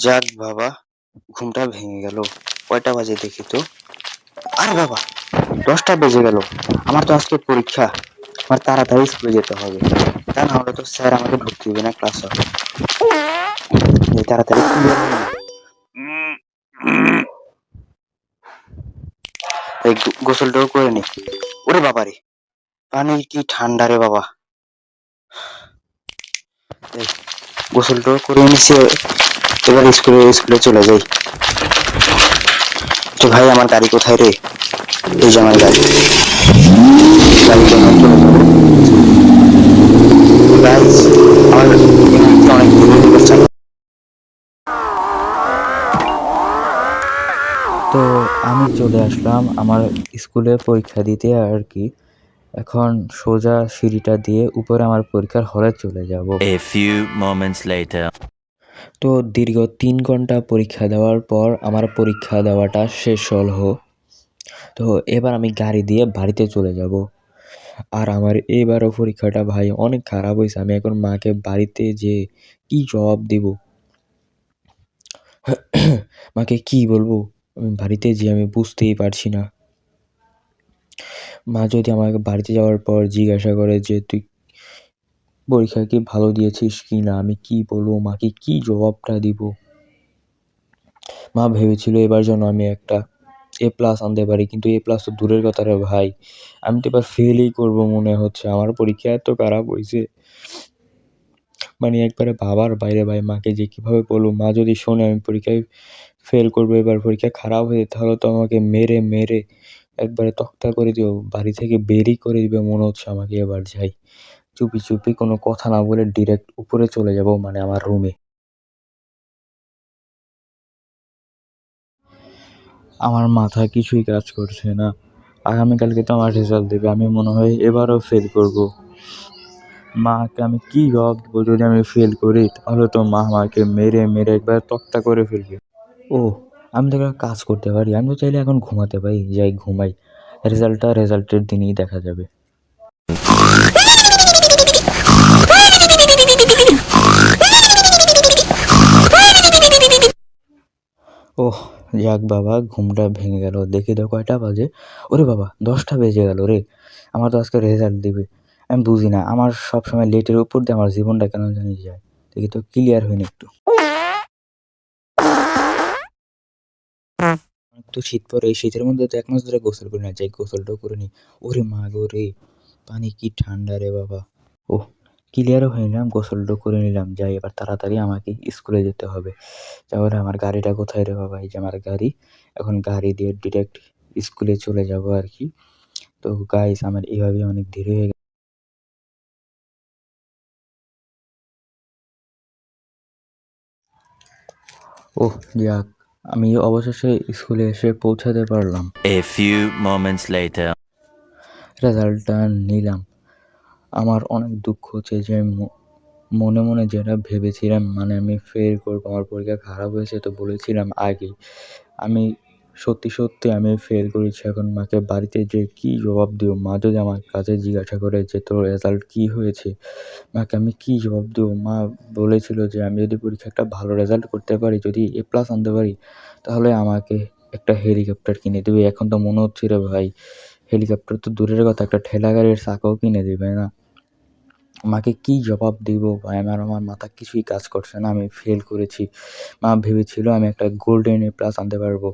যাক বাবা, ঘুমটা ভেঙে গেল। কয়টা বাজে দেখি তো। আরে বাবা, 10টা বেজে গেল। আমার তো আজকে পরীক্ষা। আমার তাড়াতাড়ি স্কুলে যেতে হবে। তা না হলে তো স্যার আমাকে ঢুকতে দিবে না ক্লাসে। তাড়াতাড়ি clear হয়ে নিই। এই গোসলটাও করে নি। ওরে বাবা রে, পানি কি ঠান্ডা রে বাবা। এই গোসলটাও করে নিছি, এবার স্কুলে চলে যাই। তো ভাই, আমার গাড়ি কোথায় রে? এই যে আমার গাড়ি। গাড়িতে আমি চলে যাবো। গাইস, আমার এমনিতে অনেক দেরি হয়ে গেছে। তো আমি চলে আসলাম আমার স্কুলে পরীক্ষা দিতে আর কি। এখন সোজা সিঁড়িটা দিয়ে উপরে আমার পরীক্ষার হলে চলে যাব। A few moments later. তো দীর্ঘ 3 ঘন্টা পরীক্ষা দেওয়ার পর আমার পরীক্ষা দেওয়াটা শেষ হলো। তো এবার আমি গাড়ি দিয়ে বাড়িতে চলে যাব। আর আমার এবারও পরীক্ষাটা ভাই অনেক খারাপ হয়েছে। আমি এখন মাকে বাড়িতে যেয়ে কি জবাব দিব? মাকে কি বলবো? আমি বাড়িতে যেয়ে আমি বুঝতেই পারছি না। মা যদি আমাকে বাড়িতে যাওয়ার পর জিজ্ঞাসা করে যে তুই পরীক্ষা কি ভালো দিয়েছিস কি না, আমি কি বলবো? মাকে কি জবাবটা দিব? মা ভেবেছিল এবার যেন আমি একটা A+ আনতে পারি, কিন্তু A+ তো দূরের কথা রে ভাই, আমি তো এবার ফেলই করবো মনে হচ্ছে। আমার পরীক্ষা এত খারাপ হয়েছে, মানে একবারে ভাবার বাইরে ভাই। মাকে যে কিভাবে বলবো? মা যদি শোনে আমি পরীক্ষায় ফেল করবো, এবার পরীক্ষা খারাপ হয়েছে, তাহলে তো আমাকে মেরে মেরে একবারে তক্তা করে দিও, বাড়ি থেকে বেরই করে দিবে মনে হচ্ছে আমাকে। এবার যাই, চুপি চুপি কোনো কথা না বলে ডিরেক্ট উপরে চলে যাব, মানে আমার রুমে। আমার মাথায় কিছুই কাজ করছে না। আগামীকালকে তো আমার রেজাল্ট দেবে, আমি মনে হয় এবারও ফেল করব। মাকে আমি কি জবাব দেবো? যদি আমি ফেল করি তাহলে তো মা আমাকে মেরে মেরে একবার তক্তা করে ফেলবে। ও, আমি তো একটা কাজ করতে পারি, আমি তো চাইলে এখন ঘুমাতে পারি। যাই ঘুমাই, রেজাল্টের দিনই দেখা যাবে। ওহ, যাক বাবা, ঘুমটা ভেঙে গেল। দেখি তো কয়টা বাজে। ওরে বাবা, 10টা বেজে গেল রে। আমার তো আজকে রেজাল্ট দিবে। আমি বুঝি না, আমার সবসময় লেটের উপর দিয়ে আমার জীবনটা কেন জানি যায়। দেখি তো ক্লিয়ার হয়নি একটু। একটু শীত পড়ে, এই শীতের মধ্যে তো 1 মাস ধরে গোসল করি না। যাই গোসলটাও করে নিই। ওরে মা গো রে, পানি কি ঠান্ডা রে বাবা। ওহ, ক্লিয়ারও হয়ে নিলাম, গোসলটাও করে নিলাম। যাই, এবার তাড়াতাড়ি আমাকে স্কুলে যেতে হবে। তাহলে আমার গাড়িটা কোথায় রে বাবা? এই যে আমার গাড়ি। এখন গাড়ি দিয়ে ডিরেক্ট স্কুলে চলে যাব আর কি। তো গাইস, আমার এভাবেই অনেক দেরি হয়ে গেল। ওহ যাক, আমি অবশেষে স্কুলে এসে পৌঁছাতে পারলাম। A few moments later. রেজাল্টটা নিলাম। আমার অনেক দুঃখ হচ্ছে যে মনে মনে যেটা ভেবেছিলাম, মানে আমি ফেল করবো, আমার পরীক্ষা খারাপ হয়েছে তো বলেছিলাম আগেই। আমি সত্যি সত্যি আমি ফেল করেছি। এখন মাকে বাড়িতে যেয়ে কি জবাব দিব? মা যদি আমার কাছে জিজ্ঞাসা করে যে তোর রেজাল্ট কি হয়েছে, মাকে আমি কি জবাব দেবো? মা বলেছিল যে আমি যদি পরীক্ষায় একটা ভালো রেজাল্ট করতে পারি, যদি A+ আনতে পারি, তাহলে আমাকে একটা হেলিকপ্টার কিনে দেবে। এখন তো মনে হচ্ছে রে ভাই, হেলিকপ্টার তো দূরের কথা, একটা ঠেলা গাড়ির চাকাও কিনে দেবে না। মাকে কি জবাব দিব ভাই? আমার মাথা কিছুই কাজ করছে না। আমি ফেল করেছি। মা ভেবেছিল আমি একটা গোল্ডেন A+ আনতে পারবো,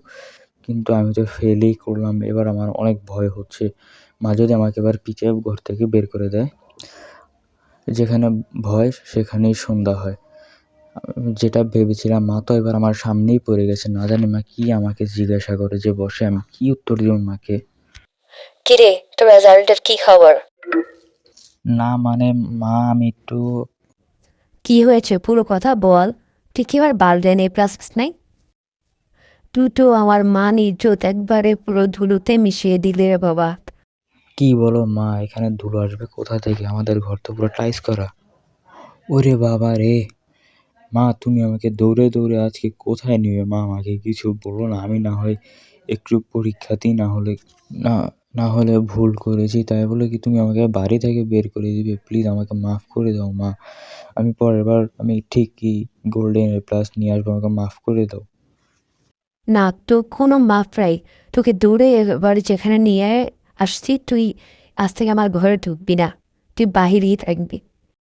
কিন্তু আমি তো ফেলই করলাম। এবার আমার অনেক ভয় হচ্ছে। মা যদি আমাকে এবার পিটিয়ে ঘর থেকে বের করে দেয়। যেখানে ভয় সেখানেই সন্ধ্যা হয়। যেটা ভেবেছিলাম, মা তো এবার আমার সামনেই পড়ে গেছে। না জানি মা কি আমাকে জিজ্ঞাসা করে যে বসে, আমি কি উত্তর দিব মাকে? কিরে, তোর রেজাল্টের কি খবর? না মানে মা, আমি একটু কি হয়েছে পুরো কথা বল। তুই কি এবার বালডেন A+ নাই? তুই তো আমার মান ইজ্জত একবারে পুরো ধুলোতে মিশিয়ে দিলে রে বাবা। কি বলো মা? এখানে ধুলো আসবে কোথা থেকে? আমাদের ঘর তো পুরো টাইলস করা। ওরে বাবা রে! মা, তুমি আমাকে দৌড়ে দৌড়ে আজকে কোথায় নিবে? মা আমাকে কিছু বলো না, আমি না হয় একটু পরীক্ষাতেই না হলে না না হলে ভুল করেছি তাই বলে কি তুমি আমাকে বাড়ি থেকে বের করে দিবে? প্লিজ আমাকে মাফ করে দাও মা। আমি পরের বার আমি ঠিকই গোল্ডেন এ প্লাস নিয়ে আসবো, আমাকে মাফ করে দাও। না, তোর কোনো মাফ নাই। তোকে দূরে এবার যেখানে নিয়ে আসছি, তুই আজ থেকে আমার ঘরে ঢুকবি না, তুই বাহিরেই থাকবি।